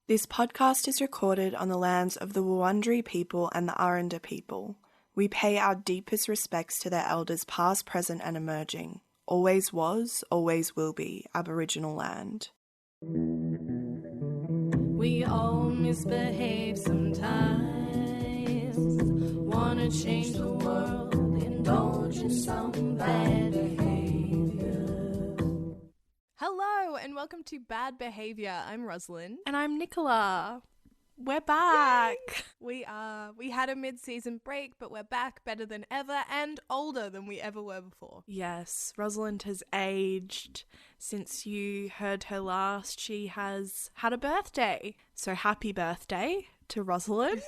This podcast is recorded on the lands of the Wurundjeri people and the Aranda people. We pay our deepest respects to their elders past, present and emerging. Always was, always will be Aboriginal land. We all misbehave sometimes. Wanna change the world, indulge in some bad behavior. Hello and welcome to Bad Behavior. I'm Rosalind. And I'm Nicola. We're back. Yay! We had a mid-season break, but we're back better than ever and older than we ever were before. Yes, Rosalind has aged. Since you heard her last, she has had a birthday. So happy birthday to Rosalind.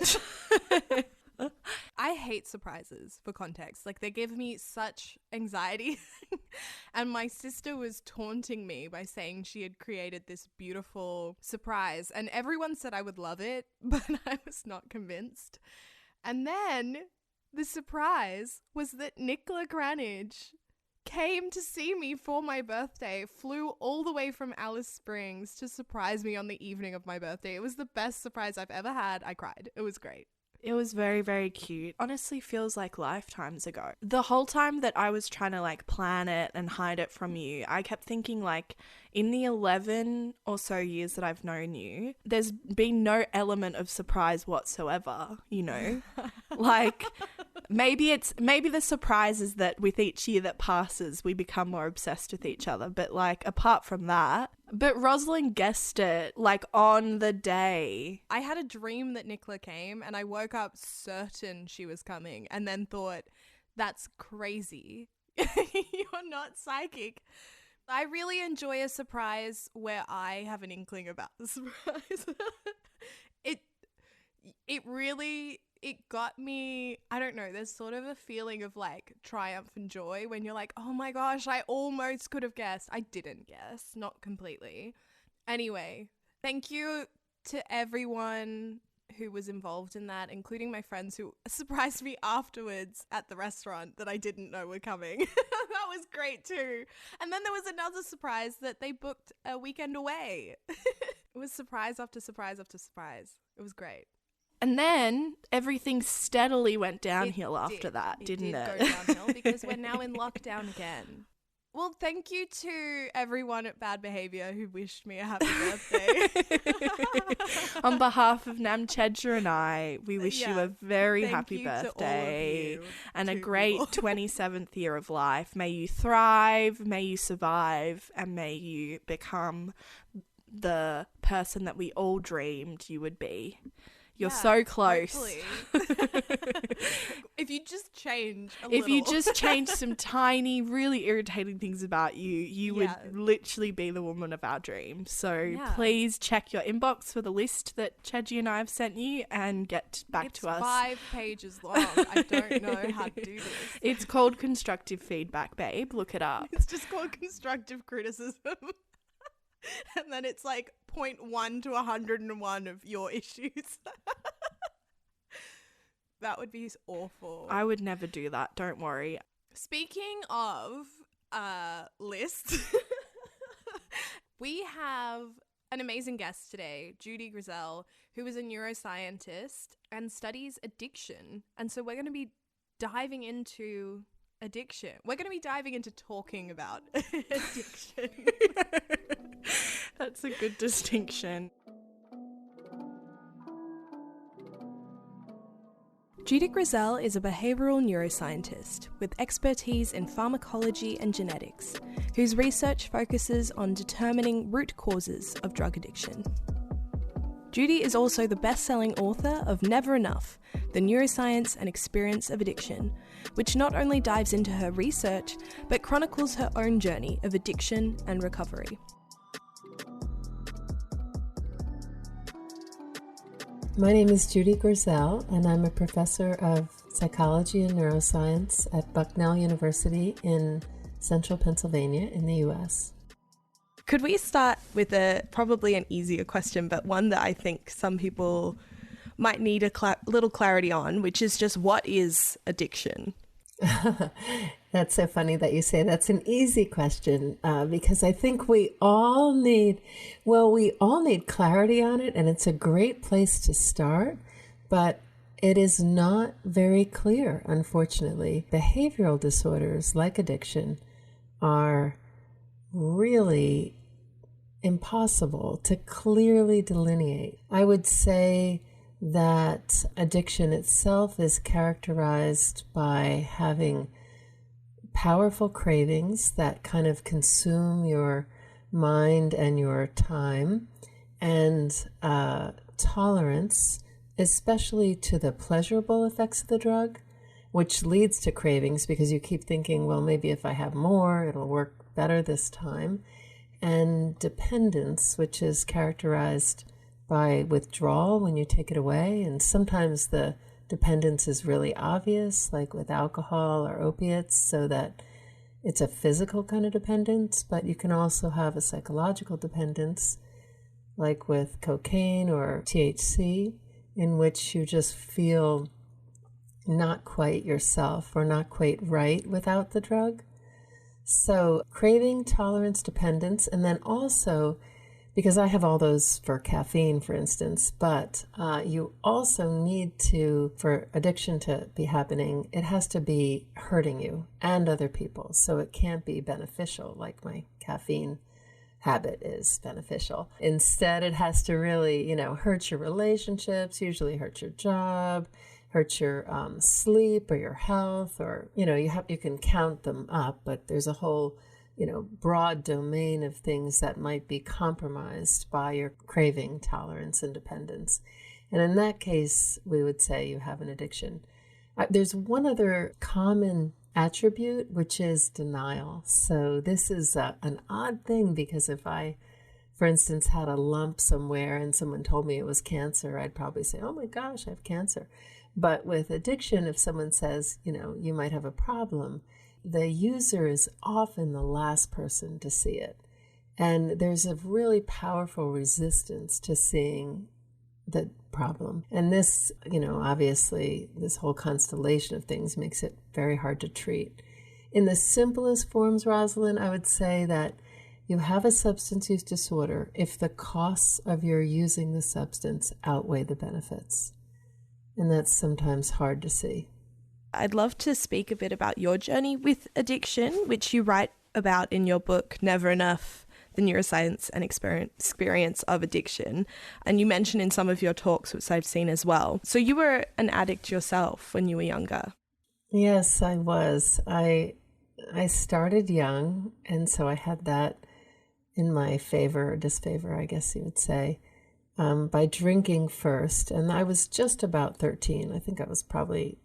I hate surprises, for context. Like, they give me such anxiety. And my sister was taunting me by saying she had created this beautiful surprise. And everyone said I would love it, but I was not convinced. And then the surprise was that Nicola Granage came to see me for my birthday, flew all the way from Alice Springs to surprise me on the evening of my birthday. It was the best surprise I've ever had. I cried. It was great. It was very, very cute. Honestly, feels like lifetimes ago. The whole time that I was trying to plan it and hide it from you, I kept thinking in the 11 or so years that I've known you, there's been no element of surprise whatsoever, you know? Maybe the surprise is that with each year that passes, we become more obsessed with each other. But apart from that, but Rosalind guessed it on the day. I had a dream that Nicola came and I woke up certain she was coming and then thought, that's crazy. You're not psychic. I really enjoy a surprise where I have an inkling about the surprise. It got me, I don't know, there's sort of a feeling of triumph and joy when you're like, oh my gosh, I almost could have guessed. I didn't guess, not completely. Anyway, thank you to everyone who was involved in that, including my friends who surprised me afterwards at the restaurant that I didn't know were coming. That was great too. And then there was another surprise that they booked a weekend away. It was surprise after surprise after surprise. It was great. And then everything steadily went downhill after that, didn't it? It did go downhill because we're now in lockdown again. Well, thank you to everyone at Bad Behavior who wished me a happy birthday. On behalf of Nam Chedra and I, we wish you a very happy birthday and a great 27th year of life. May you thrive, may you survive, and may you become the person that we all dreamed you would be. You're so close. If you just change a little. If you just change change some tiny, really irritating things about you, you would literally be the woman of our dreams. So please check your inbox for the list that Chedji and I have sent you and get back to us. It's 5 pages long. I don't know how to do this. It's called constructive feedback, babe. Look it up. It's just called constructive criticism. And then it's 0.1 to 101 of your issues. That would be awful. I would never do that. Don't worry. Speaking of lists, we have an amazing guest today, Judy Grisel, who is a neuroscientist and studies addiction. And so we're going to be diving into addiction. We're going to be diving into talking about addiction. That's a good distinction. Judy Grisel is a behavioural neuroscientist with expertise in pharmacology and genetics, whose research focuses on determining root causes of drug addiction. Judy is also the best-selling author of Never Enough, The Neuroscience and Experience of Addiction, which not only dives into her research, but chronicles her own journey of addiction and recovery. My name is Judy Grisel, and I'm a professor of psychology and neuroscience at Bucknell University in central Pennsylvania in the U.S. Could we start with probably an easier question, but one that I think some people might need a little clarity on, which is just what is addiction? That's so funny that you say that's an easy question, because I think we all need clarity on it, and it's a great place to start, but it is not very clear, unfortunately. Behavioral disorders like addiction are really impossible to clearly delineate. I would say that addiction itself is characterized by having powerful cravings that kind of consume your mind and your time, and tolerance, especially to the pleasurable effects of the drug, which leads to cravings because you keep thinking, well, maybe if I have more, it'll work better this time. And dependence, which is characterized by withdrawal when you take it away. And sometimes the dependence is really obvious, like with alcohol or opiates, so that it's a physical kind of dependence, but you can also have a psychological dependence, like with cocaine or THC, in which you just feel not quite yourself or not quite right without the drug. So craving, tolerance, dependence, and then also, because I have all those for caffeine, for instance, but you also need to, for addiction to be happening, it has to be hurting you and other people. So it can't be beneficial like my caffeine habit is beneficial. Instead, it has to really, hurt your relationships, usually hurt your job, hurt your sleep or your health, or, you can count them up, but there's a whole broad domain of things that might be compromised by your craving, tolerance, and dependence. And in that case, we would say you have an addiction. There's one other common attribute, which is denial. So this is an odd thing, because if I, for instance, had a lump somewhere and someone told me it was cancer, I'd probably say, oh my gosh, I have cancer. But with addiction, if someone says, you might have a problem, the user is often the last person to see it. And there's a really powerful resistance to seeing the problem. And this, obviously, this whole constellation of things makes it very hard to treat. In the simplest forms, Rosalind, I would say that you have a substance use disorder if the costs of your using the substance outweigh the benefits. And that's sometimes hard to see. I'd love to speak a bit about your journey with addiction, which you write about in your book, Never Enough, the Neuroscience and Experience of Addiction. And you mentioned in some of your talks, which I've seen as well. So you were an addict yourself when you were younger. Yes, I was. I started young, and so I had that in my favor or disfavor, I guess you would say, by drinking first. And I was just about 13. I think I was probably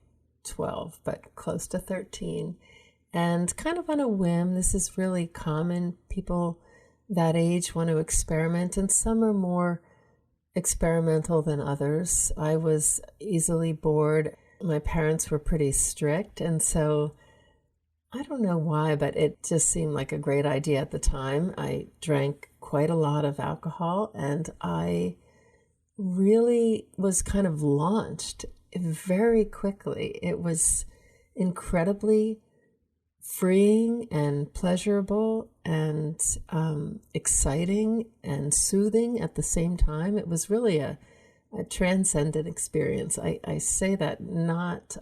12, but close to 13. And kind of on a whim, this is really common. People that age want to experiment, and some are more experimental than others. I was easily bored. My parents were pretty strict, and so I don't know why, but it just seemed like a great idea at the time. I drank quite a lot of alcohol, and I really was kind of launched very quickly. It was incredibly freeing and pleasurable and exciting and soothing at the same time. It was really a transcendent experience. I say that not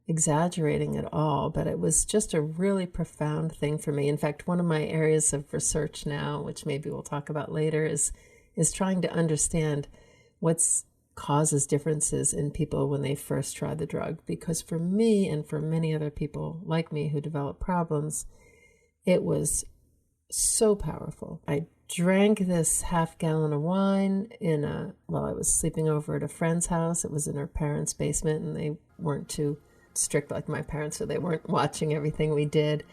exaggerating at all, but it was just a really profound thing for me. In fact, one of my areas of research now, which maybe we'll talk about later, is trying to understand what's causes differences in people when they first try the drug. Because for me and for many other people like me who develop problems, it was so powerful. I drank this half-gallon of wine while I was sleeping over at a friend's house. It was in her parents' basement, and they weren't too strict like my parents, so they weren't watching everything we did.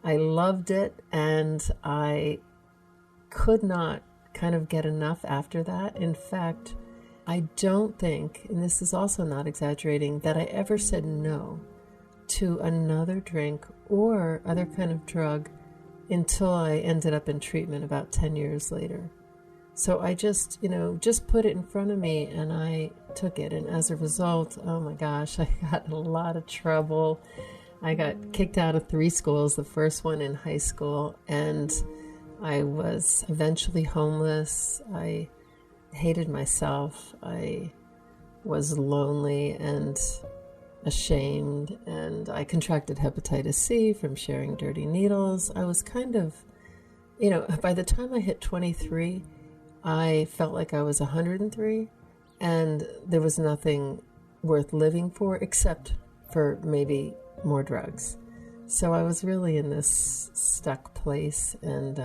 I loved it, and I could not kind of get enough after that. In fact, I don't think, and this is also not exaggerating, that I ever said no to another drink or other kind of drug until I ended up in treatment about 10 years later. So I just put it in front of me and I took it. And as a result, oh my gosh, I got in a lot of trouble. I got kicked out of 3 schools, the first one in high school, and I was eventually homeless. I hated myself. I was lonely and ashamed, and I contracted hepatitis C from sharing dirty needles. I was kind of, by the time I hit 23, I felt like I was 103, and there was nothing worth living for except for maybe more drugs. So I was really in this stuck place, and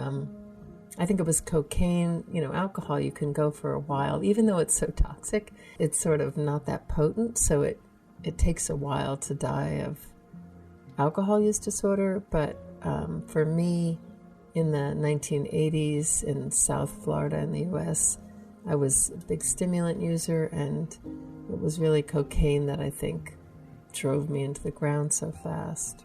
I think it was cocaine. Alcohol, you can go for a while. Even though it's so toxic, it's sort of not that potent, so it takes a while to die of alcohol use disorder. But for me, in the 1980s in South Florida in the U.S., I was a big stimulant user, and it was really cocaine that I think drove me into the ground so fast.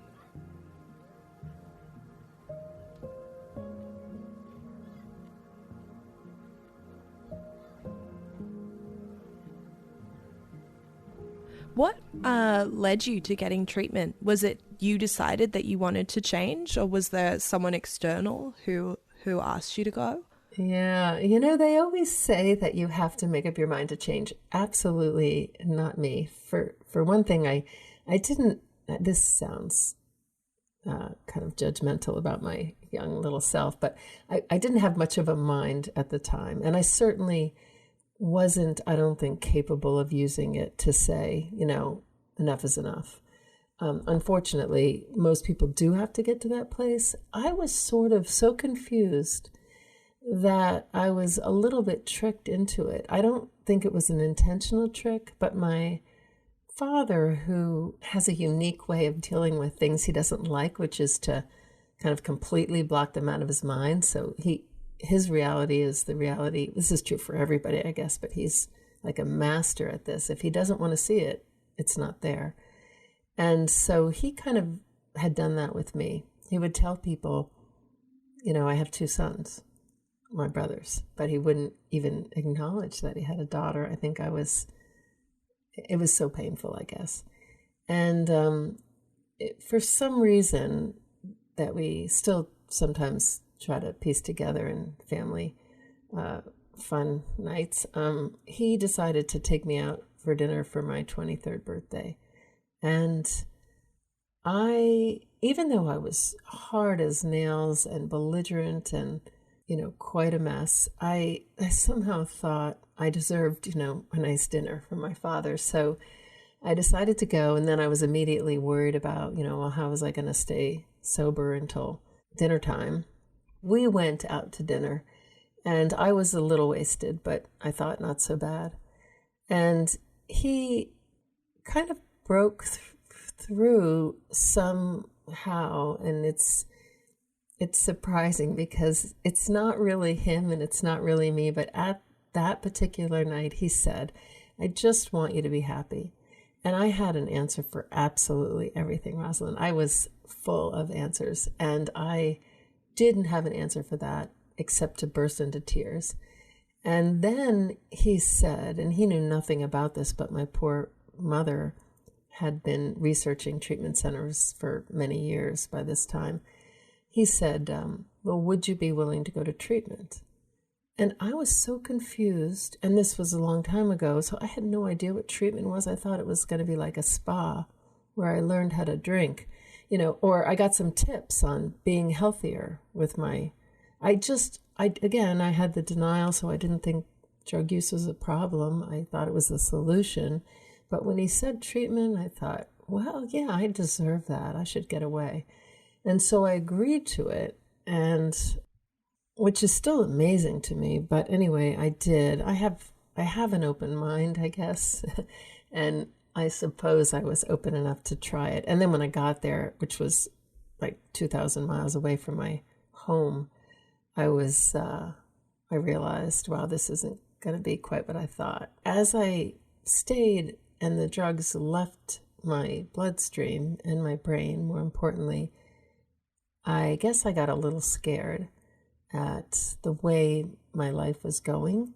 What led you to getting treatment? Was it you decided that you wanted to change, or was there someone external who asked you to go? Yeah, they always say that you have to make up your mind to change. Absolutely not me. For one thing, I didn't, this sounds kind of judgmental about my young little self, but I didn't have much of a mind at the time. And I certainly wasn't, I don't think, capable of using it to say, enough is enough. Unfortunately, most people do have to get to that place. I was sort of so confused that I was a little bit tricked into it. I don't think it was an intentional trick, but my father, who has a unique way of dealing with things he doesn't like, which is to kind of completely block them out of his mind. So his reality is the reality. This is true for everybody, I guess, but he's like a master at this. If he doesn't want to see it, it's not there. And so he kind of had done that with me. He would tell people, I have 2 sons, my brothers, but he wouldn't even acknowledge that he had a daughter. I think it was so painful, I guess. And for some reason that we still sometimes try to piece together in family fun nights, he decided to take me out for dinner for my 23rd birthday. And even though I was hard as nails and belligerent and, quite a mess, I somehow thought I deserved, a nice dinner from my father. So I decided to go, and then I was immediately worried about, how was I going to stay sober until dinner time? We went out to dinner, and I was a little wasted, but I thought not so bad. And he kind of broke through somehow, and it's surprising because it's not really him and it's not really me, but at that particular night he said, "I just want you to be happy." And I had an answer for absolutely everything, Rosalind. I was full of answers, and I didn't have an answer for that except to burst into tears. And then he said, and he knew nothing about this, but my poor mother had been researching treatment centers for many years by this time. He said, well, would you be willing to go to treatment? And I was so confused, and this was a long time ago, so I had no idea what treatment was. I thought it was going to be like a spa where I learned how to drink, or I got some tips on being healthier with I had the denial, so I didn't think drug use was a problem. I thought it was a solution. But when he said treatment, I thought, well, yeah, I deserve that. I should get away. And so I agreed to it, and which is still amazing to me. But anyway, I did. I have an open mind, I guess. And I suppose I was open enough to try it. And then when I got there, which was like 2,000 miles away from my home, I realized, wow, this isn't going to be quite what I thought. As I stayed and the drugs left my bloodstream and my brain, more importantly, I guess I got a little scared at the way my life was going,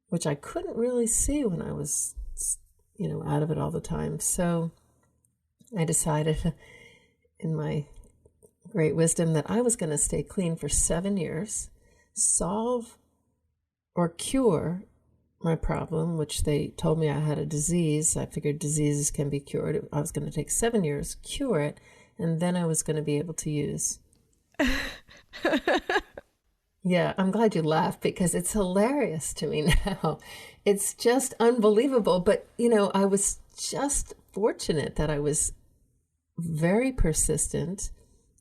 which I couldn't really see when I was, out of it all the time. So I decided in my great wisdom that I was going to stay clean for 7 years, solve or cure my problem, which they told me I had a disease. I figured diseases can be cured. I was going to take 7 years, cure it, and then I was going to be able to use. Yeah, I'm glad you laughed because it's hilarious to me now. It's just unbelievable. But, I was just fortunate that I was very persistent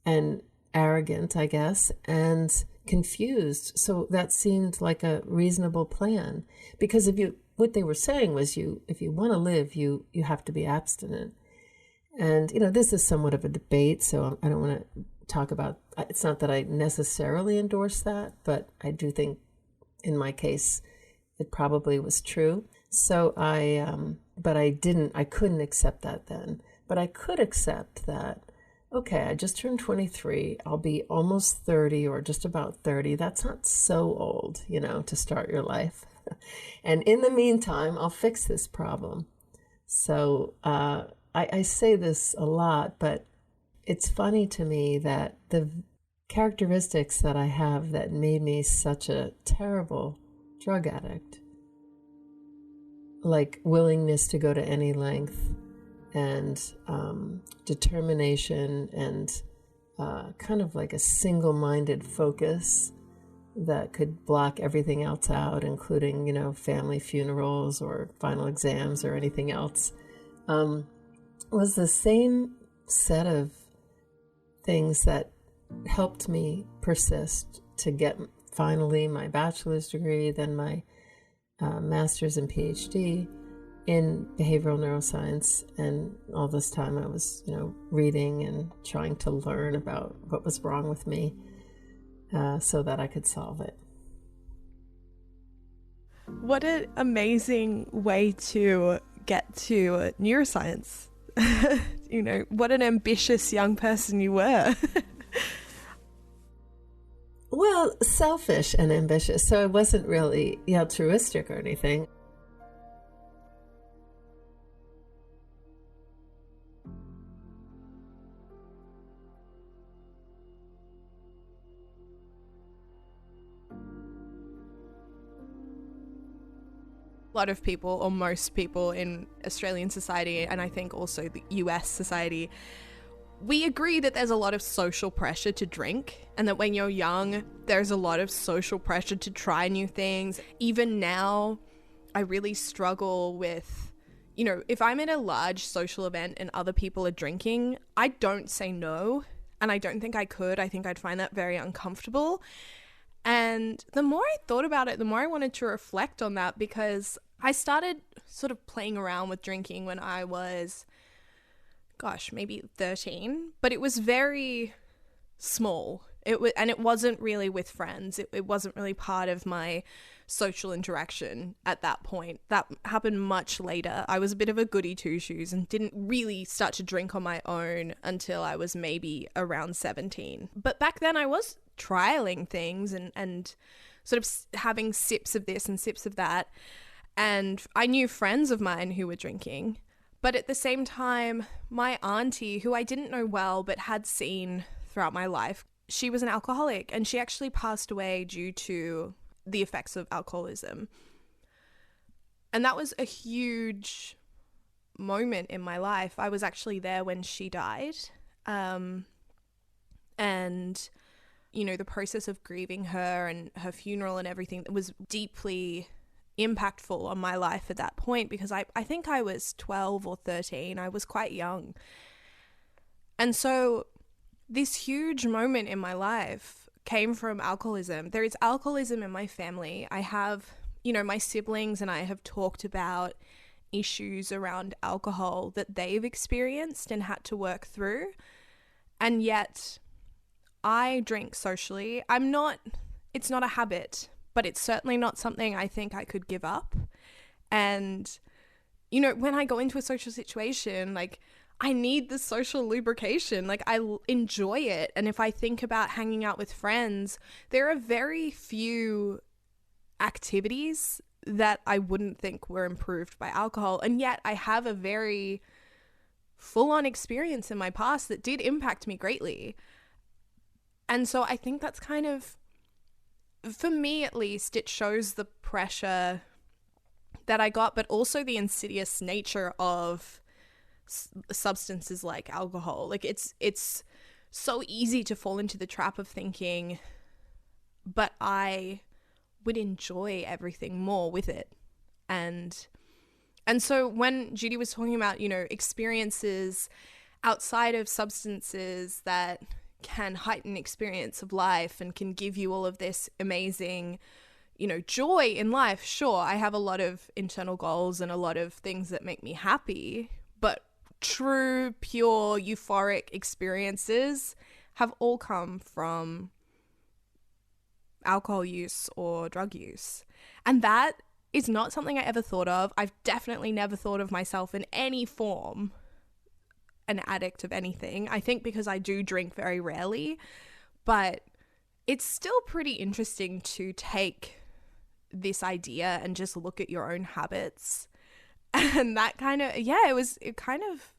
and arrogant, I guess, and confused. So that seemed like a reasonable plan. Because what they were saying was if you want to live, you have to be abstinent. And, this is somewhat of a debate, so I don't want to talk about, it's not that I necessarily endorse that, but I do think in my case, it probably was true. So but I couldn't accept that then. But I could accept that, okay, I just turned 23, I'll be almost 30 or just about 30. That's not so old, to start your life. And in the meantime, I'll fix this problem. So I say this a lot, but it's funny to me that the characteristics that I have that made me such a terrible drug addict, like willingness to go to any length and determination and kind of like a single-minded focus that could block everything else out, including, family funerals or final exams or anything else, was the same set of things that helped me persist to get finally my bachelor's degree, then my master's and PhD in behavioral neuroscience. And all this time I was, reading and trying to learn about what was wrong with me so that I could solve it. What an amazing way to get to neuroscience. What an ambitious young person you were. Well, selfish and ambitious. So it wasn't really altruistic or anything. A lot of people, or most people in Australian society, and I think also the US society, we agree that there's a lot of social pressure to drink, and that when you're young, there's a lot of social pressure to try new things. Even now, I really struggle with, if I'm at a large social event and other people are drinking, I don't say no, and I don't think I could. I think I'd find that very uncomfortable. And the more I thought about it, the more I wanted to reflect on that, because I started sort of playing around with drinking when I was, maybe 13, but it was very small. And it wasn't really with friends. It wasn't really part of my social interaction at that point. That happened much later. I was a bit of a goody two-shoes and didn't really start to drink on my own until I was maybe around 17. But back then I was trialing things and sort of having sips of this and sips of that. And I knew friends of mine who were drinking. But at the same time, my auntie, who I didn't know well but had seen throughout my life, she was an alcoholic, and she actually passed away due to the effects of alcoholism. And that was a huge moment in my life. I was actually there when she died. And, the process of grieving her and her funeral and everything was deeply impactful on my life at that point, because I think I was 12 or 13. I was quite young. And so this huge moment in my life came from alcoholism. There is alcoholism in my family. I have, my siblings and I have talked about issues around alcohol that they've experienced and had to work through. And yet I drink socially. It's not a habit, but it's certainly not something I think I could give up. And, when I go into a social situation, I need the social lubrication. I enjoy it. And if I think about hanging out with friends, there are very few activities that I wouldn't think were improved by alcohol. And yet I have a very full-on experience in my past that did impact me greatly. And so I think that's kind of, for me at least, it shows the pressure that I got, but also the insidious nature of substances like alcohol. Like it's so easy to fall into the trap of thinking, but I would enjoy everything more with it. And so when Judy was talking about, you know, experiences outside of substances that can heighten experience of life and can give you all of this amazing, you know, joy in life. Sure, I have a lot of internal goals and a lot of things that make me happy, but true, pure, euphoric experiences have all come from alcohol use or drug use. And that is not something I ever thought of. I've definitely never thought of myself in any form an addict of anything. I think because I do drink very rarely, but it's still pretty interesting to take this idea and just look at your own habits. And that kind of, it kind of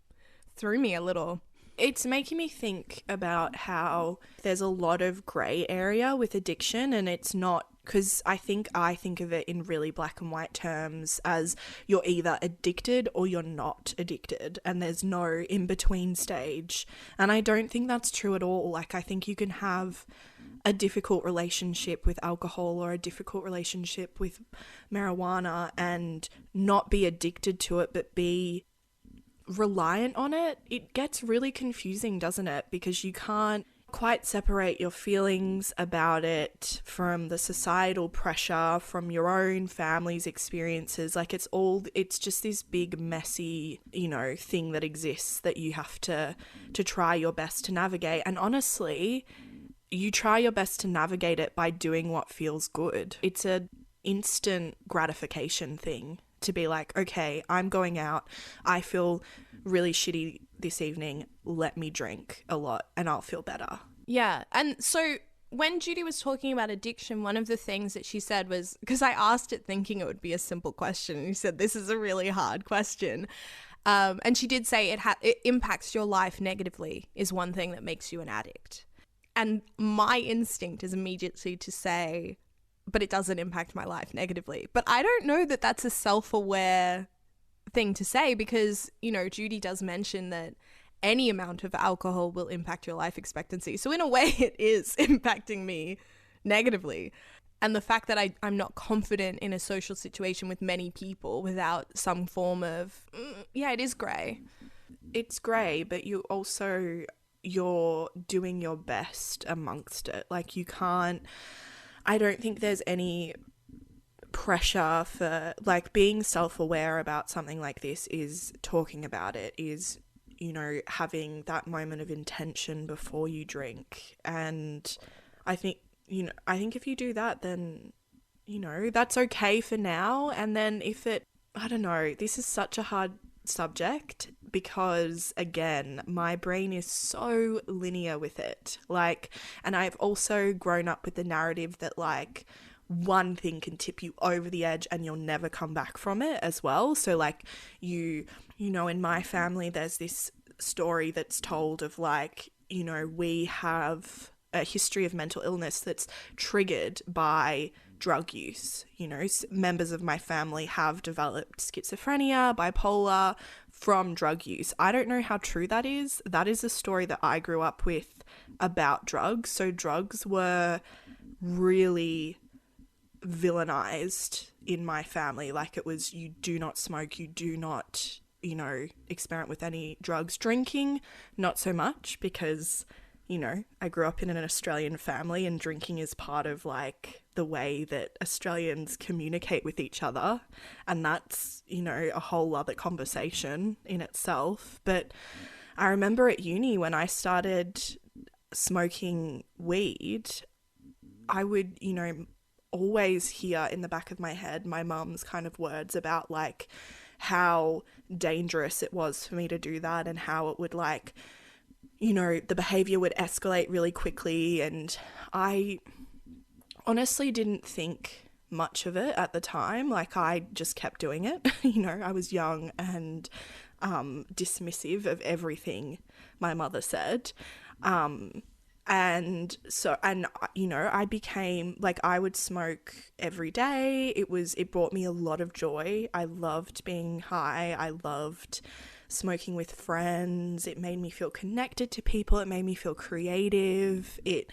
threw me a little. It's making me think about how there's a lot of grey area with addiction, and it's not, because I think of it in really black and white terms as you're either addicted or you're not addicted, and there's no in-between stage. And I don't think that's true at all. Like, I think you can have a difficult relationship with alcohol or a difficult relationship with marijuana and not be addicted to it, but be reliant on it. It gets really confusing, doesn't it? Because you can't quite separate your feelings about it from the societal pressure, from your own family's experiences. Like, it's just this big messy, you know, thing that exists that you have to try your best to navigate. And honestly, you try your best to navigate it by doing what feels good. It's an instant gratification thing to be like, okay, I'm going out, I feel really shitty this evening, let me drink a lot and I'll feel better. Yeah. And so when Judy was talking about addiction, one of the things that she said was, because I asked it thinking it would be a simple question, and you said this is a really hard question. And she did say it impacts your life negatively is one thing that makes you an addict. And my instinct is immediately to say, but it doesn't impact my life negatively. But I don't know that that's a self-aware thing to say, because, you know, Judy does mention that any amount of alcohol will impact your life expectancy. So in a way, it is impacting me negatively. And the fact that I'm not confident in a social situation with many people without some form of, it is grey. It's grey, but you're doing your best amongst it. Like, I don't think there's any pressure for, like, being self-aware about something like this is talking about it, is, you know, having that moment of intention before you drink. And I think if you do that, then, you know, that's okay for now. And then I don't know, this is such a hard subject because, again, my brain is so linear with it. Like, and I've also grown up with the narrative that, like, one thing can tip you over the edge and you'll never come back from it as well. So, like, you know, in my family, there's this story that's told of, like, you know, we have a history of mental illness that's triggered by drug use. You know, members of my family have developed schizophrenia, bipolar from drug use. I don't know how true that is. That is a story that I grew up with about drugs. So drugs were really villainized in my family. Like, it was, you do not smoke, you do not, you know, experiment with any drugs. Drinking, not so much, because, you know, I grew up in an Australian family and drinking is part of, like, the way that Australians communicate with each other. And that's, you know, a whole other conversation in itself. But I remember at uni when I started smoking weed, I would, you know, always hear in the back of my head my mum's kind of words about, like, how dangerous it was for me to do that and how it would, like, you know, the behavior would escalate really quickly. And I honestly didn't think much of it at the time. Like, I just kept doing it. You know, I was young and dismissive of everything my mother said. And you know, I became like, I would smoke every day. It brought me a lot of joy. I loved being high. I loved smoking with friends. It made me feel connected to people. It made me feel creative. It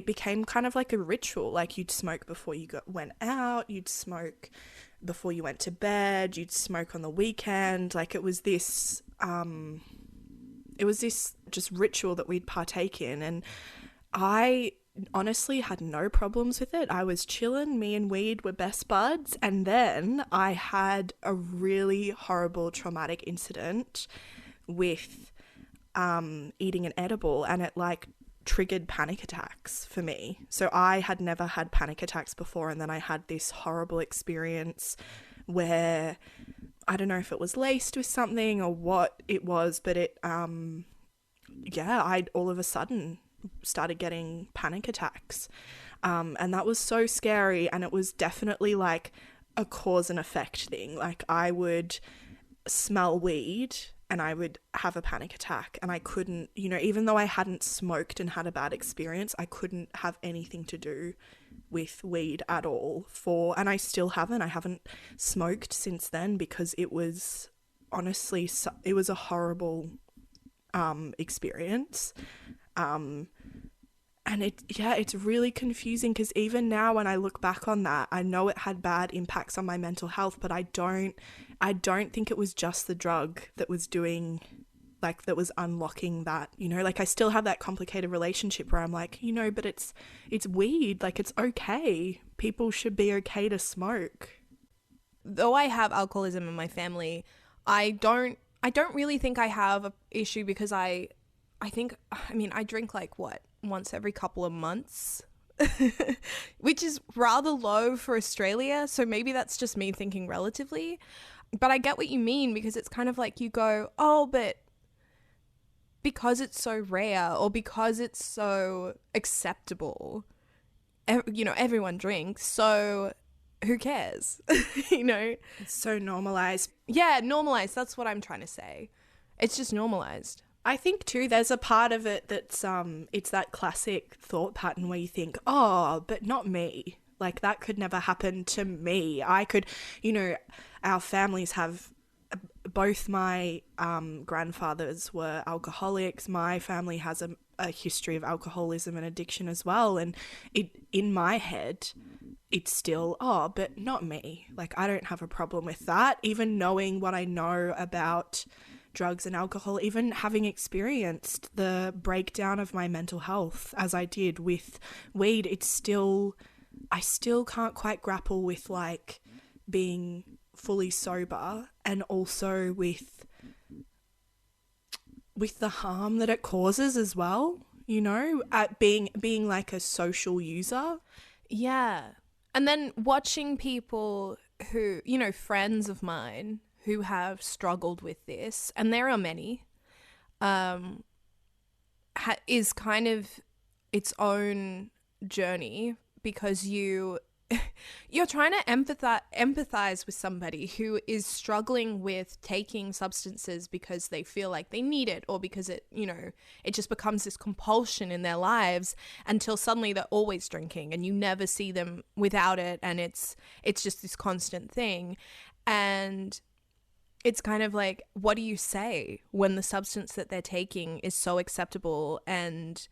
became kind of like a ritual. Like, you'd smoke before you went out. You'd smoke before you went to bed. You'd smoke on the weekend. Like, it was this just ritual that we'd partake in, and I honestly had no problems with it. I was chilling. Me and weed were best buds. And then I had a really horrible traumatic incident with eating an edible, and it like triggered panic attacks for me. So I had never had panic attacks before, and then I had this horrible experience where I don't know if it was laced with something or what it was, but it I all of a sudden started getting panic attacks, and that was so scary. And it was definitely like a cause and effect thing. Like, I would smell weed and I would have a panic attack, and I couldn't, you know, even though I hadn't smoked and had a bad experience, I couldn't have anything to do with weed at all and I still haven't. I haven't smoked since then, because it was honestly, it was a horrible experience. And it's really confusing, because even now when I look back on that, I know it had bad impacts on my mental health, but I don't think it was just the drug that was unlocking that, you know. Like, I still have that complicated relationship where I'm like, you know, but it's weed, like, it's okay. People should be okay to smoke. Though I have alcoholism in my family, I don't really think I have an issue, because I drink like once every couple of months, which is rather low for Australia. So maybe that's just me thinking relatively, but I get what you mean, because it's kind of like you go, oh, but because it's so rare, or because it's so acceptable, you know, everyone drinks, so who cares? You know, it's so normalized. Yeah, normalized. That's what I'm trying to say. It's just normalized. I think too, there's a part of it that's it's that classic thought pattern where you think, oh, but not me. Like, that could never happen to me. I could, you know, our families have, both my grandfathers were alcoholics. My family has a history of alcoholism and addiction as well. And in my head, it's still, oh, but not me. Like, I don't have a problem with that. Even knowing what I know about drugs and alcohol, even having experienced the breakdown of my mental health as I did with weed, I still can't quite grapple with like being fully sober, and also with the harm that it causes as well, you know, at being like a social user. Yeah. And then watching people who, you know, friends of mine who have struggled with this, and there are many, is kind of its own journey, because you're trying to empathize with somebody who is struggling with taking substances because they feel like they need it, or because it, you know, it just becomes this compulsion in their lives, until suddenly they're always drinking and you never see them without it, and it's just this constant thing. And it's kind of like, what do you say when the substance that they're taking is so acceptable? And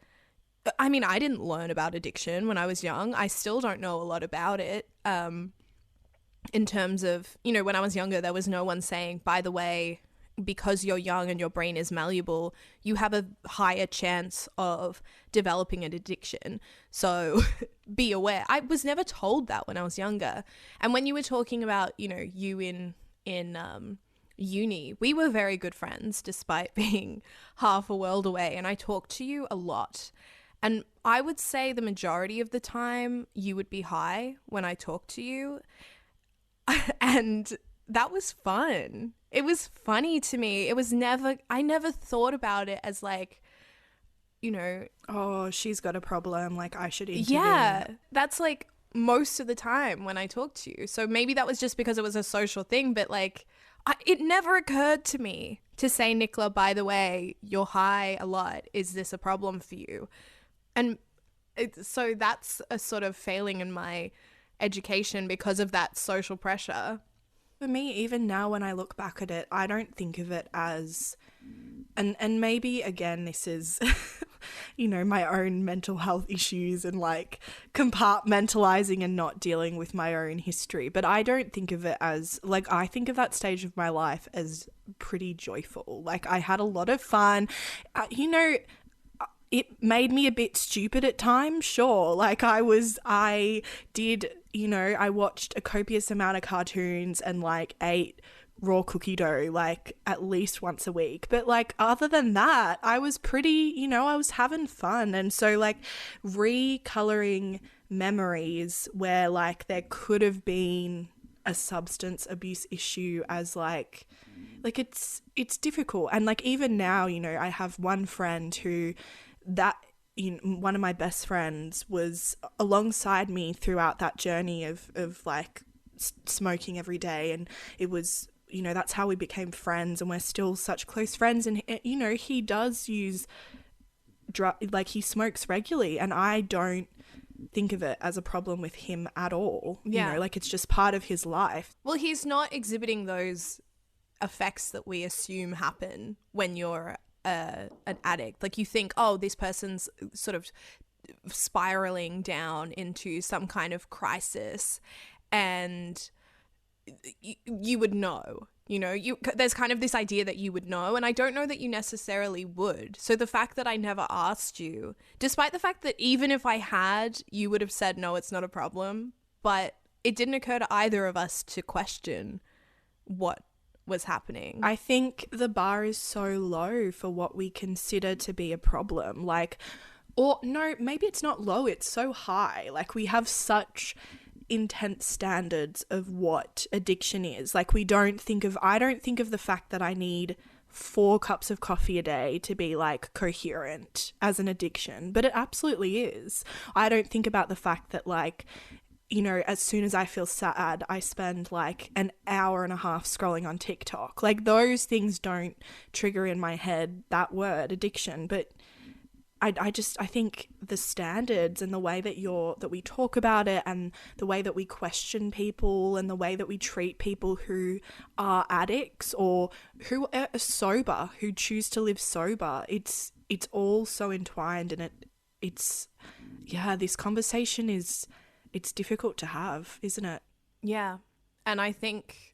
I mean, I didn't learn about addiction when I was young. I still don't know a lot about it. In terms of, you know, when I was younger, there was no one saying, by the way, because you're young and your brain is malleable, you have a higher chance of developing an addiction. So be aware. I was never told that when I was younger. And when you were talking about, you know, you in uni, we were very good friends despite being half a world away. And I talked to you a lot. And I would say the majority of the time you would be high when I talked to you. And that was fun. It was funny to me. I never thought about it as like, you know, oh, she's got a problem, like I should intervene. Yeah, that's like most of the time when I talk to you. So maybe that was just because it was a social thing, but like it never occurred to me to say, Nicola, by the way, you're high a lot. Is this a problem for you? And so that's a sort of failing in my education because of that social pressure. For me, even now when I look back at it, I don't think of it as, and maybe again this is, my own mental health issues and like compartmentalizing and not dealing with my own history. But I don't think of it as, like, I think of that stage of my life as pretty joyful. Like, I had a lot of fun. It made me a bit stupid at times, sure. Like, I watched a copious amount of cartoons and like ate raw cookie dough like at least once a week. But like, other than that, I was pretty, I was having fun. And so like recoloring memories where like there could have been a substance abuse issue as like it's difficult. And like even now, I have one friend who one of my best friends was alongside me throughout that journey of like smoking every day, and it was, that's how we became friends, and we're still such close friends. And he does use like he smokes regularly, and I don't think of it as a problem with him at all. Like it's just part of his life. Well, he's not exhibiting those effects that we assume happen when you're an addict. Like, you think, oh, this person's sort of spiraling down into some kind of crisis, and you would know, there's kind of this idea that you would know, and I don't know that you necessarily would. So the fact that I never asked you, despite the fact that even if I had, you would have said, no, it's not a problem, but it didn't occur to either of us to question what was happening. I think the bar is so low for what we consider to be a problem. Like, or no, maybe it's not low, it's so high. Like, we have such intense standards of what addiction is. Like, I don't think of the fact that I need 4 cups of coffee a day to be like coherent as an addiction, but it absolutely is. I don't think about the fact that like, as soon as I feel sad, I spend like an hour and a half scrolling on TikTok. Like, those things don't trigger in my head that word addiction. But I think the standards and the way that we talk about it, and the way that we question people, and the way that we treat people who are addicts or who are sober, who choose to live sober, it's all so entwined. And this conversation it's difficult to have, isn't it? Yeah. And I think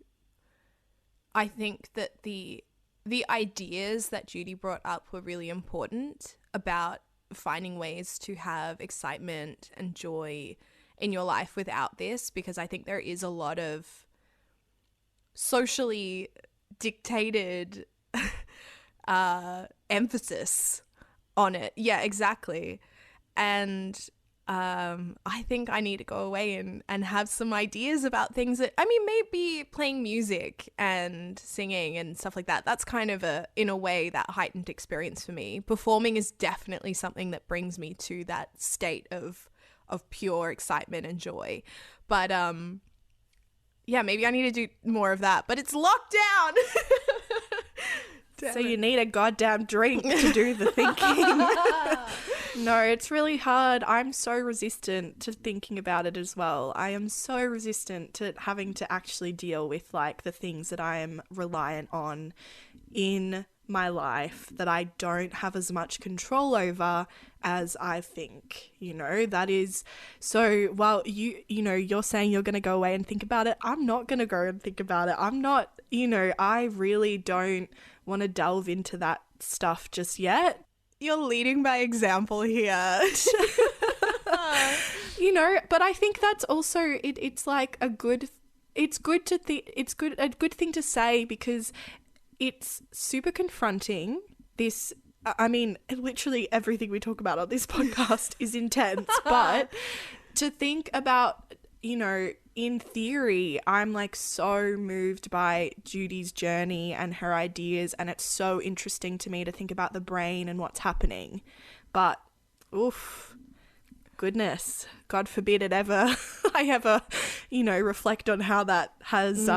that the ideas that Judy brought up were really important about finding ways to have excitement and joy in your life without this, because I think there is a lot of socially dictated emphasis on it. Yeah, exactly. And I think I need to go away and have some ideas about things that, maybe playing music and singing and stuff like that. That's kind of in a way, that heightened experience for me. Performing is definitely something that brings me to that state of pure excitement and joy. But, maybe I need to do more of that, but it's locked down. So you need a goddamn drink to do the thinking. No, it's really hard. I'm so resistant to thinking about it as well. I am so resistant to having to actually deal with like the things that I am reliant on in my life that I don't have as much control over as I think. That is, so while you're saying you're going to go away and think about it, I'm not going to go and think about it. I'm not, I really don't want to delve into that stuff just yet. You're leading by example here. But I think that's also it's like a good thing to say, because it's super confronting. This, literally everything we talk about on this podcast is intense, but to think about, in theory, I'm like so moved by Judy's journey and her ideas, and it's so interesting to me to think about the brain and what's happening. But, goodness, God forbid I ever reflect on how that has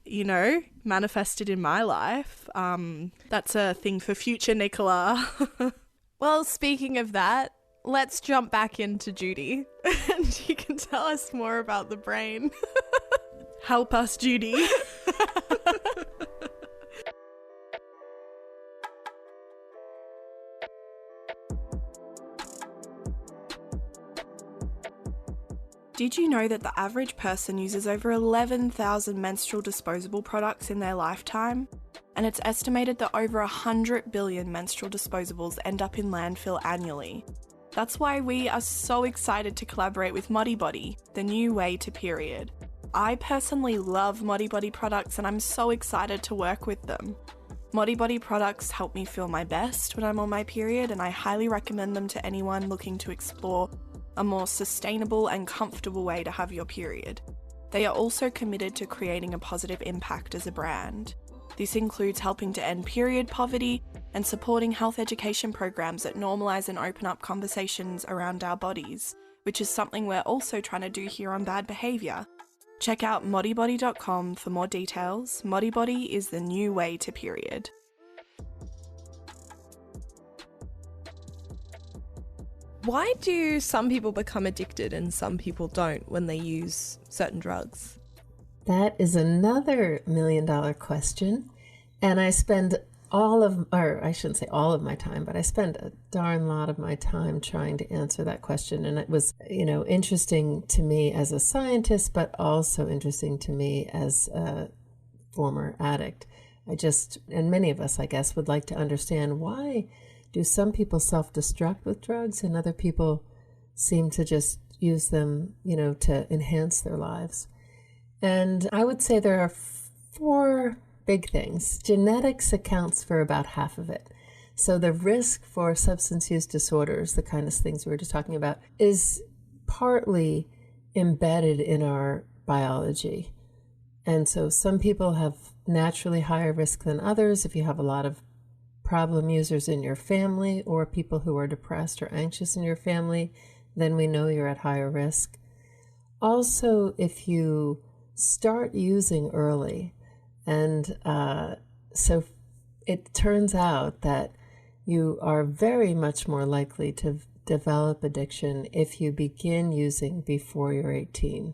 you know, manifested in my life. That's a thing for future Nicola. Well, speaking of that, let's jump back into Judy and you can tell us more about the brain. Help us, Judy. Did you know that the average person uses over 11,000 menstrual disposable products in their lifetime? And it's estimated that over 100 billion menstrual disposables end up in landfill annually. That's why we are so excited to collaborate with Modibody, the new way to period. I personally love Modibody products and I'm so excited to work with them. Modibody products help me feel my best when I'm on my period, and I highly recommend them to anyone looking to explore a more sustainable and comfortable way to have your period. They are also committed to creating a positive impact as a brand. This includes helping to end period poverty and supporting health education programs that normalise and open up conversations around our bodies, which is something we're also trying to do here on Bad Behaviour. Check out modibody.com for more details. Modibody is the new way to period. Why do some people become addicted and some people don't when they use certain drugs? That is another $1 million question. And I spend I shouldn't say all of my time, but I spend a darn lot of my time trying to answer that question. And it was, interesting to me as a scientist, but also interesting to me as a former addict. And many of us, I guess, would like to understand, why do some people self-destruct with drugs and other people seem to just use them, to enhance their lives? And I would say there are 4 big things. Genetics accounts for about half of it. So the risk for substance use disorders, the kind of things we were just talking about, is partly embedded in our biology. And so some people have naturally higher risk than others. If you have a lot of problem users in your family or people who are depressed or anxious in your family, then we know you're at higher risk. Also, if you start using early, and so it turns out that you are very much more likely to develop addiction if you begin using before you're 18.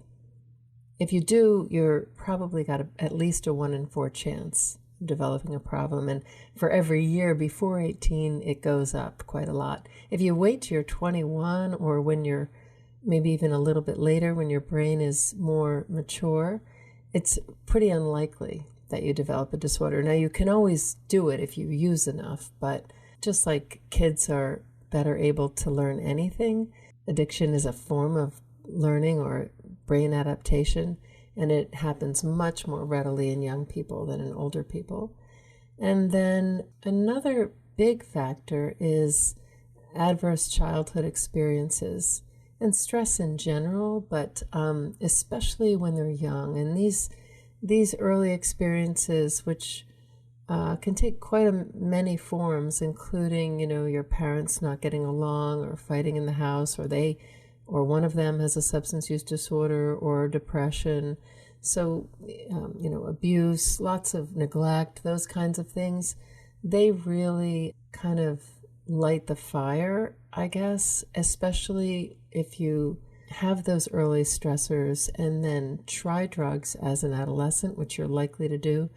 If you do, you're probably got at least a 1 in 4 chance of developing a problem. And for every year before 18, it goes up quite a lot. If you wait till you're 21, or when you're maybe even a little bit later, when your brain is more mature, it's pretty unlikely that you develop a disorder. Now, you can always do it if you use enough, but just like kids are better able to learn anything, addiction is a form of learning or brain adaptation, and it happens much more readily in young people than in older people. And then another big factor is adverse childhood experiences and stress in general, but especially when they're young. And these early experiences, which can take quite many forms, including, your parents not getting along or fighting in the house, or one of them has a substance use disorder or depression. So, abuse, lots of neglect, those kinds of things, they really kind of light the fire, I guess, especially if you have those early stressors and then try drugs as an adolescent, which you're likely to do.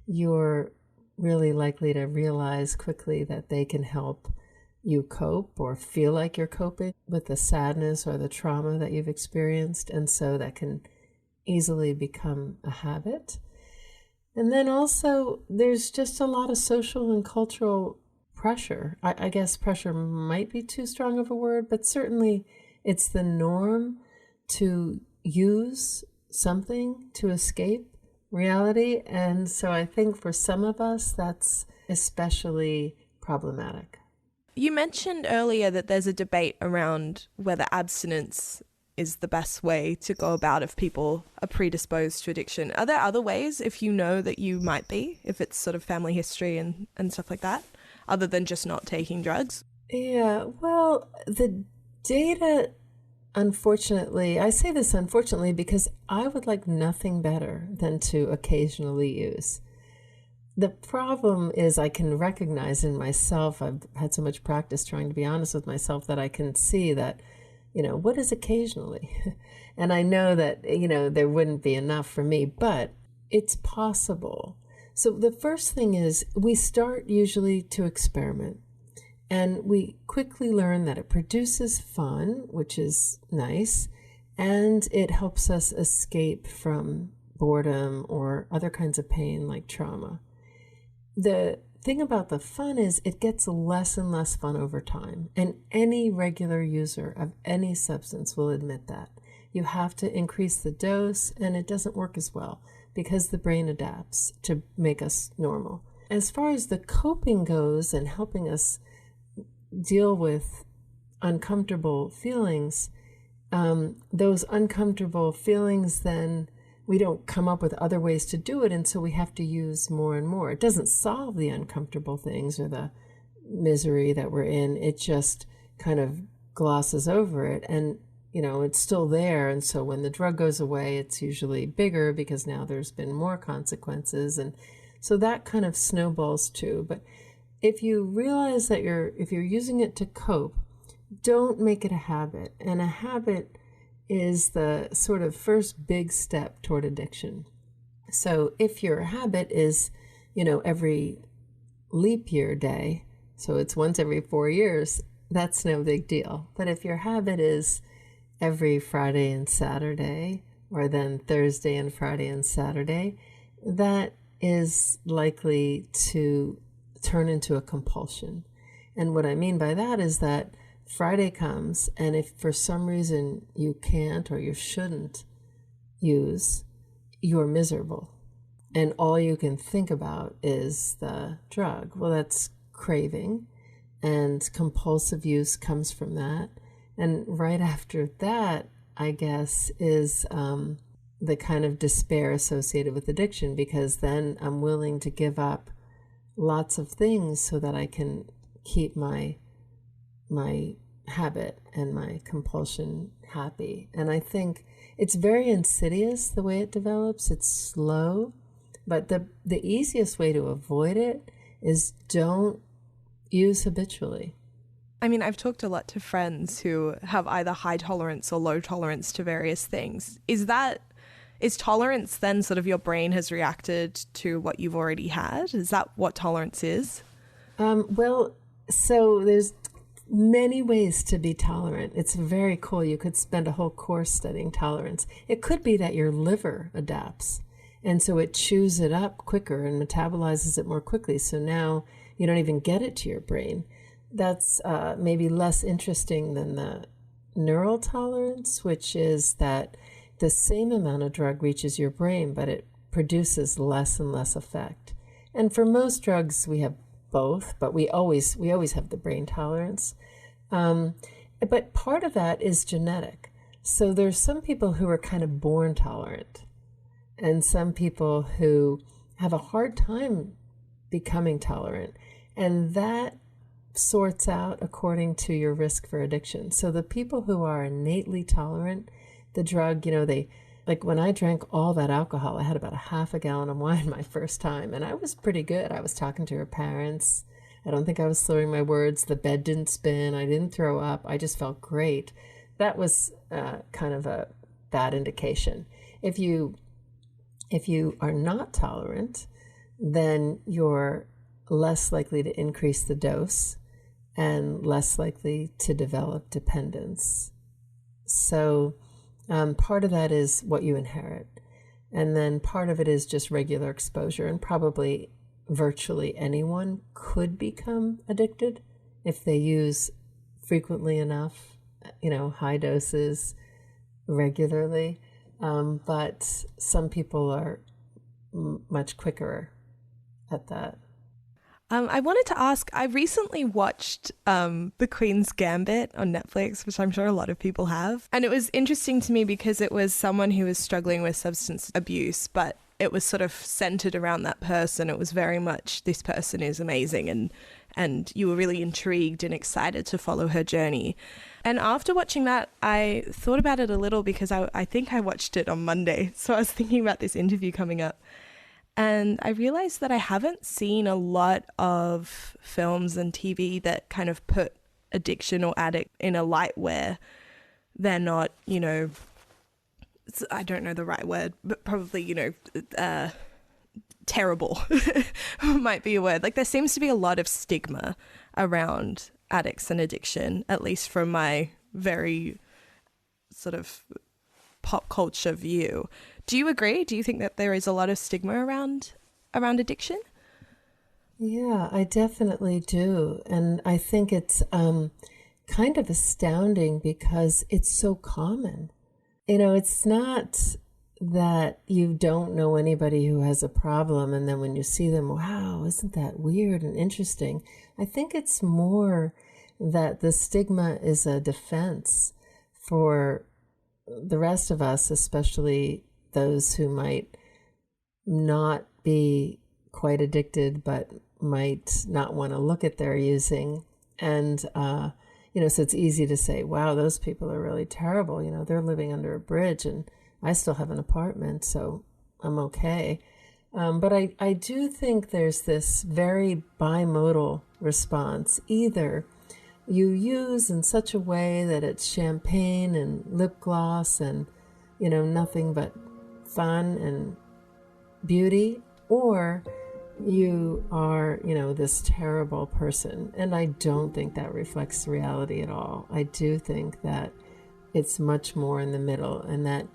You're really likely to realize quickly that they can help you cope or feel like you're coping with the sadness or the trauma that you've experienced. And so that can easily become a habit. And then also there's just a lot of social and cultural pressure. I guess pressure might be too strong of a word, but certainly it's the norm to use something to escape reality. And so I think for some of us, that's especially problematic. You mentioned earlier that there's a debate around whether abstinence is the best way to go about if people are predisposed to addiction. Are there other ways, if you know that you might be, if it's sort of family history and stuff like that, other than just not taking drugs? Yeah, well, the data unfortunately, I say this unfortunately because I would like nothing better than to occasionally use. The problem is I can recognize in myself, I've had so much practice trying to be honest with myself that I can see that, what is occasionally? And I know that, there wouldn't be enough for me, but it's possible. So the first thing is we start usually to experiment. And we quickly learn that it produces fun, which is nice, and it helps us escape from boredom or other kinds of pain like trauma. The thing about the fun is it gets less and less fun over time, and any regular user of any substance will admit that. You have to increase the dose, and it doesn't work as well because the brain adapts to make us normal. As far as the coping goes and helping us deal with uncomfortable feelings, those uncomfortable feelings, then we don't come up with other ways to do it, and so we have to use more and more. It doesn't solve the uncomfortable things or the misery that we're in. It just kind of glosses over it, and it's still there. And so when the drug goes away, it's usually bigger because now there's been more consequences, and so that kind of snowballs too. But if you realize that if you're using it to cope, don't make it a habit. And a habit is the sort of first big step toward addiction. So if your habit is, every leap year day, so it's once every 4 years, that's no big deal. But if your habit is every Friday and Saturday, or then Thursday and Friday and Saturday, that is likely to turn into a compulsion. And what I mean by that is that Friday comes, and if for some reason you can't or you shouldn't use, you're miserable. And all you can think about is the drug. Well, that's craving, and compulsive use comes from that. And right after that, I guess, is the kind of despair associated with addiction, because then I'm willing to give up lots of things so that I can keep my habit and my compulsion happy. And I think it's very insidious the way it develops. It's slow, but the easiest way to avoid it is don't use habitually. I mean, I've talked a lot to friends who have either high tolerance or low tolerance to various things. Is tolerance then sort of your brain has reacted to what you've already had? Is that what tolerance is? Well, so there's many ways to be tolerant. It's very cool. You could spend a whole course studying tolerance. It could be that your liver adapts, and so it chews it up quicker and metabolizes it more quickly. So now you don't even get it to your brain. That's maybe less interesting than the neural tolerance, which is that the same amount of drug reaches your brain, but it produces less and less effect. And for most drugs, we have both, but we always have the brain tolerance. But part of that is genetic. So there's some people who are kind of born tolerant, and some people who have a hard time becoming tolerant. And that sorts out according to your risk for addiction. So the people who are innately tolerant, the drug, they, like when I drank all that alcohol, I had about a half a gallon of wine my first time, and I was pretty good. I was talking to her parents. I don't think I was slurring my words. The bed didn't spin. I didn't throw up. I just felt great. That was kind of a bad indication. If you are not tolerant, then you're less likely to increase the dose and less likely to develop dependence. So part of that is what you inherit. And then part of it is just regular exposure. And probably virtually anyone could become addicted if they use frequently enough, high doses regularly. But some people are much quicker at that. I wanted to ask, I recently watched The Queen's Gambit on Netflix, which I'm sure a lot of people have. And it was interesting to me because it was someone who was struggling with substance abuse, but it was sort of centered around that person. It was very much, this person is amazing and you were really intrigued and excited to follow her journey. And after watching that, I thought about it a little because I think I watched it on Monday. So I was thinking about this interview coming up. And I realized that I haven't seen a lot of films and TV that kind of put addiction or addict in a light where they're not, you know, I don't know the right word, but probably, you know, terrible might be a word. Like there seems to be a lot of stigma around addicts and addiction, at least from my very sort of pop culture view. Do you agree? Do you think that there is a lot of stigma around addiction? Yeah, I definitely do. And I think it's kind of astounding because it's so common. You know, it's not that you don't know anybody who has a problem and then when you see them, wow, isn't that weird and interesting? I think it's more that the stigma is a defense for the rest of us, especially those who might not be quite addicted but might not want to look at their using. And, you know, so it's easy to say, wow, those people are really terrible. You know, they're living under a bridge and I still have an apartment, so I'm okay. But I do think there's this very bimodal response. Either you use in such a way that it's champagne and lip gloss and, you know, nothing but fun and beauty, or you are, you know, this terrible person. And I don't think that reflects reality at all. I do think that it's much more in the middle, and that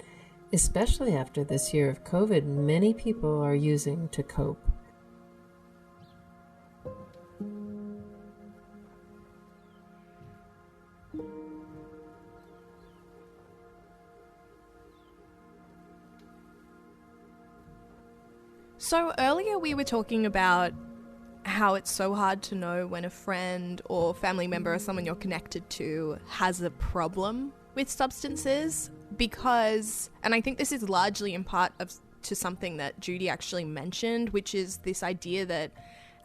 especially after this year of COVID, many people are using to cope. So earlier we were talking about how it's so hard to know when a friend or family member or someone you're connected to has a problem with substances because, and I think this is largely in part to something that Judy actually mentioned, which is this idea that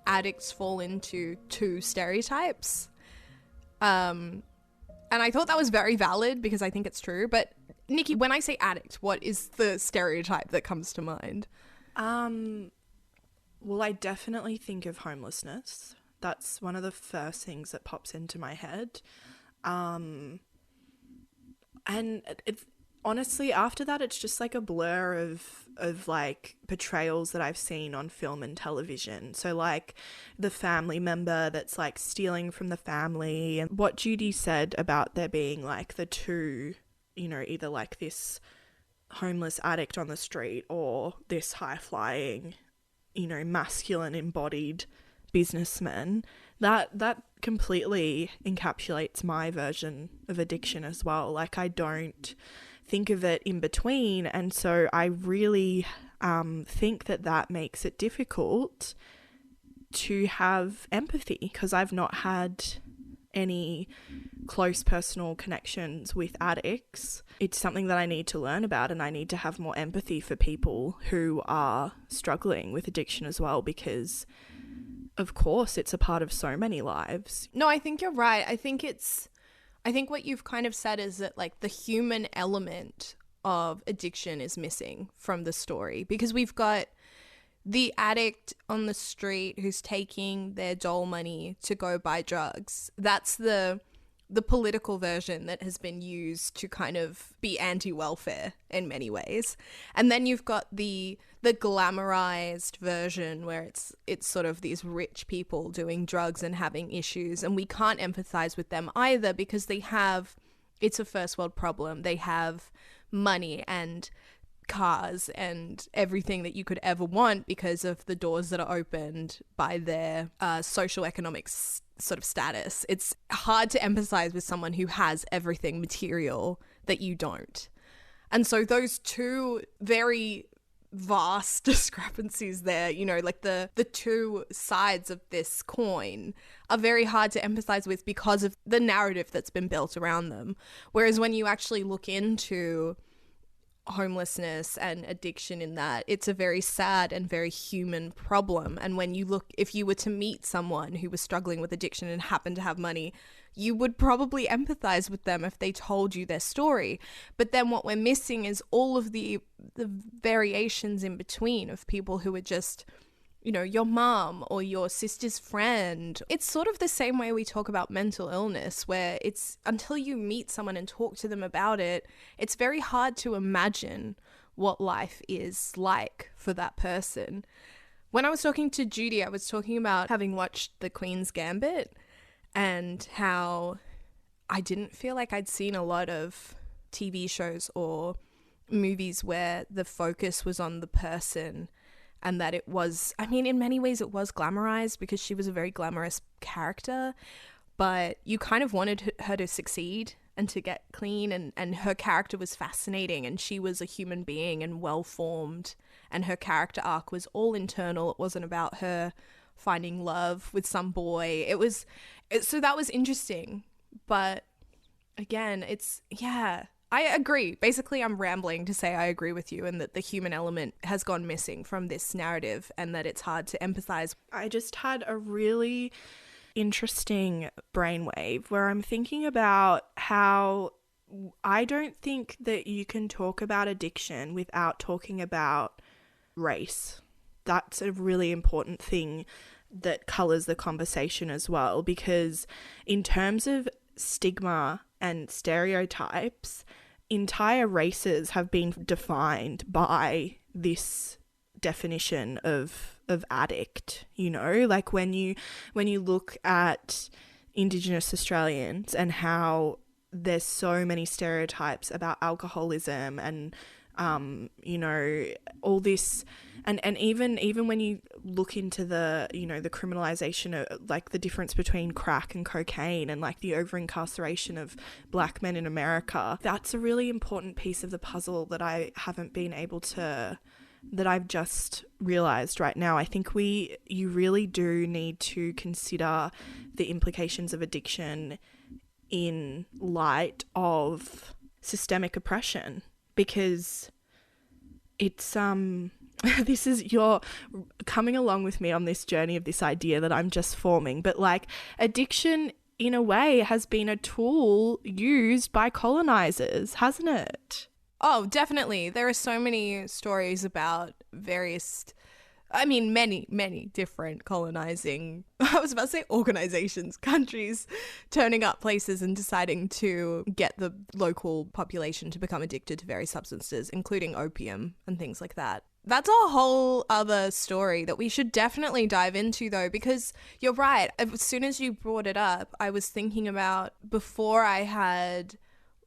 addicts fall into two stereotypes. And I thought that was very valid because I think it's true. But Nikki, when I say addict, what is the stereotype that comes to mind? Well, I definitely think of homelessness. That's one of the first things that pops into my head. And it's honestly, after that, it's just like a blur of like portrayals that I've seen on film and television. So like the family member that's like stealing from the family, and what Judy said about there being like the two, you know, either like this homeless addict on the street or this high-flying, you know, masculine embodied businessman, that completely encapsulates my version of addiction as well. Like I don't think of it in between, and so I really think that makes it difficult to have empathy because I've not had any close personal connections with addicts. It's something that I need to learn about, and I need to have more empathy for people who are struggling with addiction as well, because of course it's a part of so many lives. No, I think you're right. I think what you've kind of said is that like the human element of addiction is missing from the story, because we've got the addict on the street who's taking their dole money to go buy drugs. That's the political version that has been used to kind of be anti-welfare in many ways. And then you've got the glamorized version where it's sort of these rich people doing drugs and having issues, and we can't empathize with them either because it's a first world problem. They have money and cars and everything that you could ever want because of the doors that are opened by their socioeconomic sort of status. It's hard to empathize with someone who has everything material that you don't. And so those two very vast discrepancies there, you know, like the two sides of this coin are very hard to empathize with because of the narrative that's been built around them. Whereas when you actually look into homelessness and addiction in that it's a very sad and very human problem. And when you look, if you were to meet someone who was struggling with addiction and happened to have money, you would probably empathize with them if they told you their story. But then what we're missing is all of the variations in between of people who are just, you know, your mom or your sister's friend. It's sort of the same way we talk about mental illness, where it's until you meet someone and talk to them about it, it's very hard to imagine what life is like for that person. When I was talking to Judy, I was talking about having watched The Queen's Gambit and how I didn't feel like I'd seen a lot of TV shows or movies where the focus was on the person. And that it was, I mean, in many ways it was glamorized because she was a very glamorous character, but you kind of wanted her to succeed and to get clean, and her character was fascinating, and she was a human being and well-formed, and her character arc was all internal. It wasn't about her finding love with some boy. So that was interesting. But again, I agree. Basically, I'm rambling to say I agree with you and that the human element has gone missing from this narrative and that it's hard to empathize. I just had a really interesting brainwave where I'm thinking about how I don't think that you can talk about addiction without talking about race. That's a really important thing that colours the conversation as well, because in terms of stigma and stereotypes, entire races have been defined by this definition of addict, you know, like when you look at Indigenous Australians and how there's so many stereotypes about alcoholism and you know, all this, and even when you look into the, you know, the criminalization of like the difference between crack and cocaine and like the over incarceration of black men in America, that's a really important piece of the puzzle that I haven't been able to, that I've just realized right now. I think you really do need to consider the implications of addiction in light of systemic oppression, because it's this is, you're coming along with me on this journey of this idea that I'm just forming, but like addiction in a way has been a tool used by colonizers, hasn't it? Oh, definitely. There are so many stories about many different colonizing, I was about to say organizations, countries turning up places and deciding to get the local population to become addicted to various substances, including opium and things like that. That's a whole other story that we should definitely dive into, though, because you're right. As soon as you brought it up, I was thinking about, before I had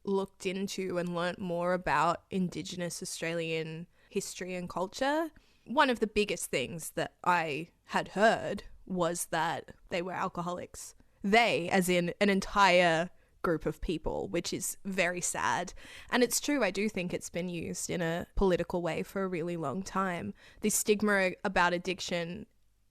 looked into and learnt more about Indigenous Australian history and culture, one of the biggest things that I had heard was that they were alcoholics. They, as in an entire group of people, which is very sad. And it's true, I do think it's been used in a political way for a really long time. The stigma about addiction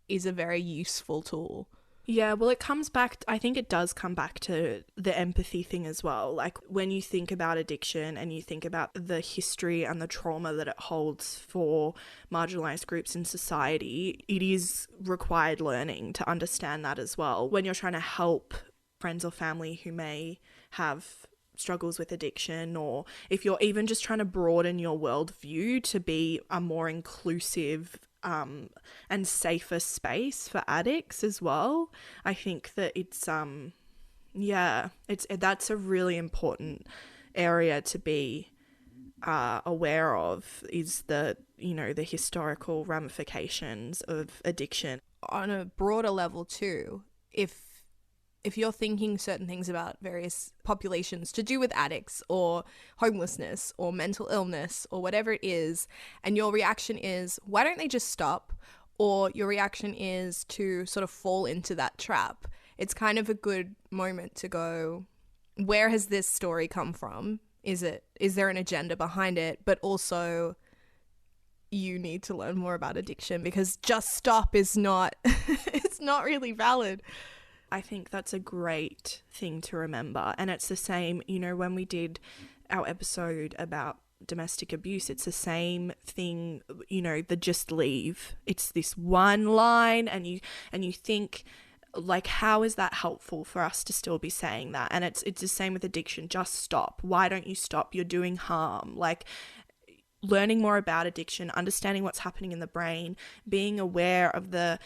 is a very useful tool. Yeah, well, it comes back, I think it does come back to the empathy thing as well. Like when you think about addiction and you think about the history and the trauma that it holds for marginalized groups in society, it is required learning to understand that as well. When you're trying to help friends or family who may have struggles with addiction, or if you're even just trying to broaden your worldview to be a more inclusive and safer space for addicts as well, I think that it's that's a really important area to be aware of, is the, you know, the historical ramifications of addiction. On a broader level too, if you're thinking certain things about various populations to do with addicts or homelessness or mental illness or whatever it is, and your reaction is, why don't they just stop? Or your reaction is to sort of fall into that trap, it's kind of a good moment to go, where has this story come from? Is there an agenda behind it? But also, you need to learn more about addiction, because just stop is not, it's not really valid. I think that's a great thing to remember. And it's the same, you know, when we did our episode about domestic abuse. It's the same thing, you know, the just leave. It's this one line, and you think, like, how is that helpful for us to still be saying that? And it's the same with addiction. Just stop. Why don't you stop? You're doing harm. Like, learning more about addiction, understanding what's happening in the brain, being aware of the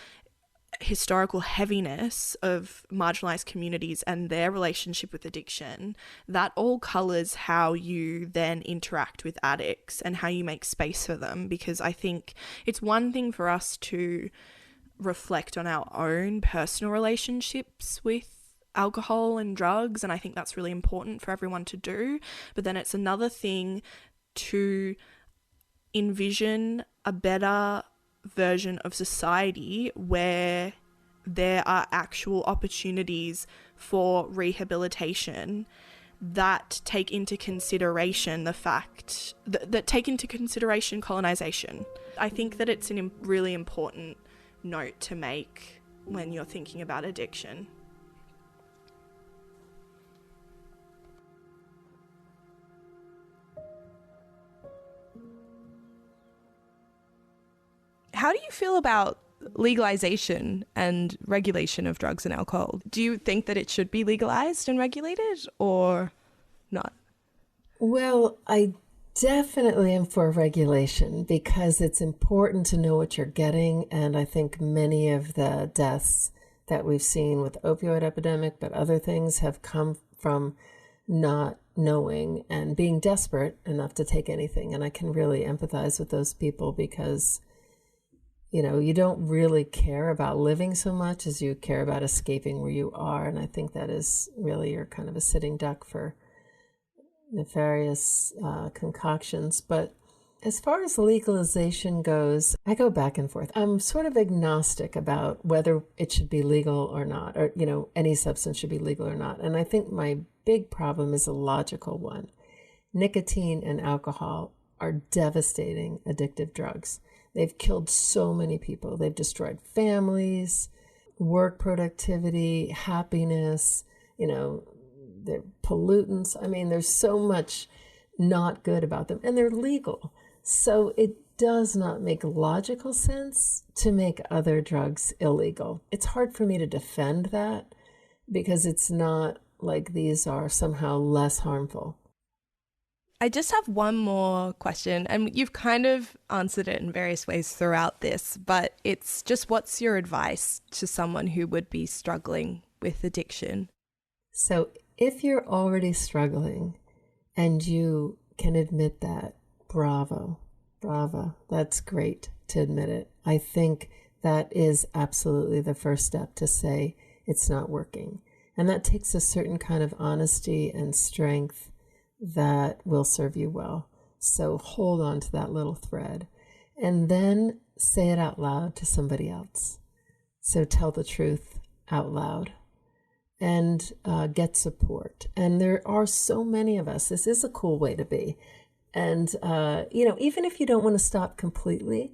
historical heaviness of marginalized communities and their relationship with addiction, that all colors how you then interact with addicts and how you make space for them. Because I think it's one thing for us to reflect on our own personal relationships with alcohol and drugs, and I think that's really important for everyone to do, but then it's another thing to envision a better version of society where there are actual opportunities for rehabilitation that take into consideration the fact that take into consideration colonization. I think that it's a really important note to make when you're thinking about addiction. How do you feel about legalization and regulation of drugs and alcohol? Do you think that it should be legalized and regulated or not? Well, I definitely am for regulation because it's important to know what you're getting. And I think many of the deaths that we've seen with the opioid epidemic, but other things have come from not knowing and being desperate enough to take anything. And I can really empathize with those people because, you know, you don't really care about living so much as you care about escaping where you are. And I think that is really, you're kind of a sitting duck for nefarious concoctions. But as far as legalization goes, I go back and forth. I'm sort of agnostic about whether it should be legal or not, or, you know, any substance should be legal or not. And I think my big problem is a logical one. Nicotine and alcohol are devastating addictive drugs. They've killed so many people. They've destroyed families, work productivity, happiness, you know, they're pollutants. I mean, there's so much not good about them, and they're legal. So it does not make logical sense to make other drugs illegal. It's hard for me to defend that because it's not like these are somehow less harmful. I just have one more question, and you've kind of answered it in various ways throughout this, but it's just, what's your advice to someone who would be struggling with addiction? So if you're already struggling and you can admit that, bravo, that's great to admit it. I think that is absolutely the first step to say it's not working. And that takes a certain kind of honesty and strength that will serve you well. So hold on to that little thread and then say it out loud to somebody else. So tell the truth out loud and get support. And there are so many of us. This is a cool way to be. And, you know, even if you don't want to stop completely,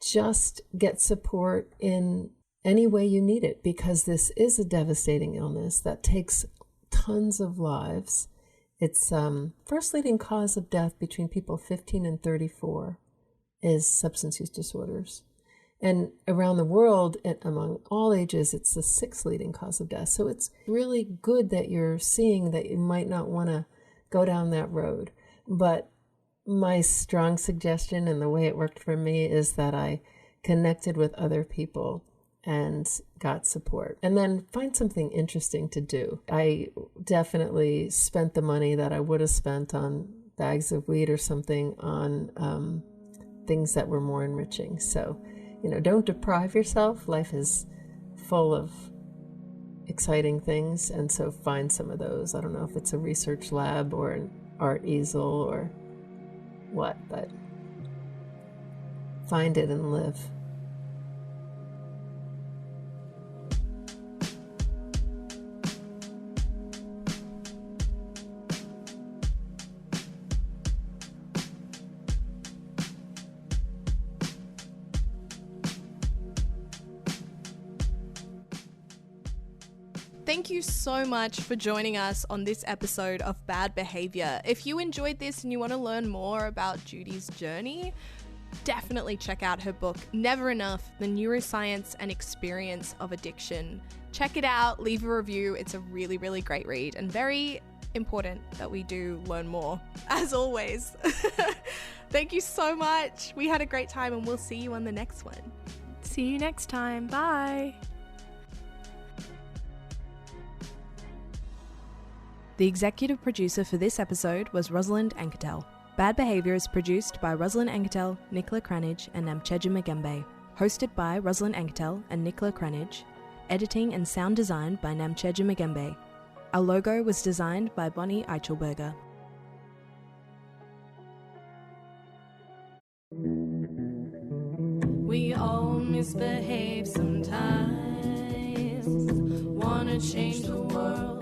just get support in any way you need it, because this is a devastating illness that takes tons of lives. It's first leading cause of death between people 15 and 34 is substance use disorders. And around the world, among all ages, it's the sixth leading cause of death. So it's really good that you're seeing that you might not want to go down that road. But my strong suggestion, and the way it worked for me, is that I connected with other people and got support. And then find something interesting to do. I definitely spent the money that I would have spent on bags of weed or something on things that were more enriching. So, you know, don't deprive yourself. Life is full of exciting things. And so find some of those. I don't know if it's a research lab or an art easel or what, but find it and live. Thank you so much for joining us on this episode of Bad Behavior. If you enjoyed this and you want to learn more about Judy's journey, definitely check out her book, Never Enough, The Neuroscience and Experience of Addiction. Check it out, leave a review. It's a really, really great read and very important that we do learn more, as always. Thank you so much. We had a great time and we'll see you on the next one. See you next time. Bye. The executive producer for this episode was Rosalind Anketel. Bad Behavior is produced by Rosalind Anketel, Nicola Cranage, and Namcheja Magembe. Hosted by Rosalind Anketel and Nicola Cranage. Editing and sound design by Namcheja Magembe. Our logo was designed by Bonnie Eichelberger. We all misbehave sometimes. Wanna change the world.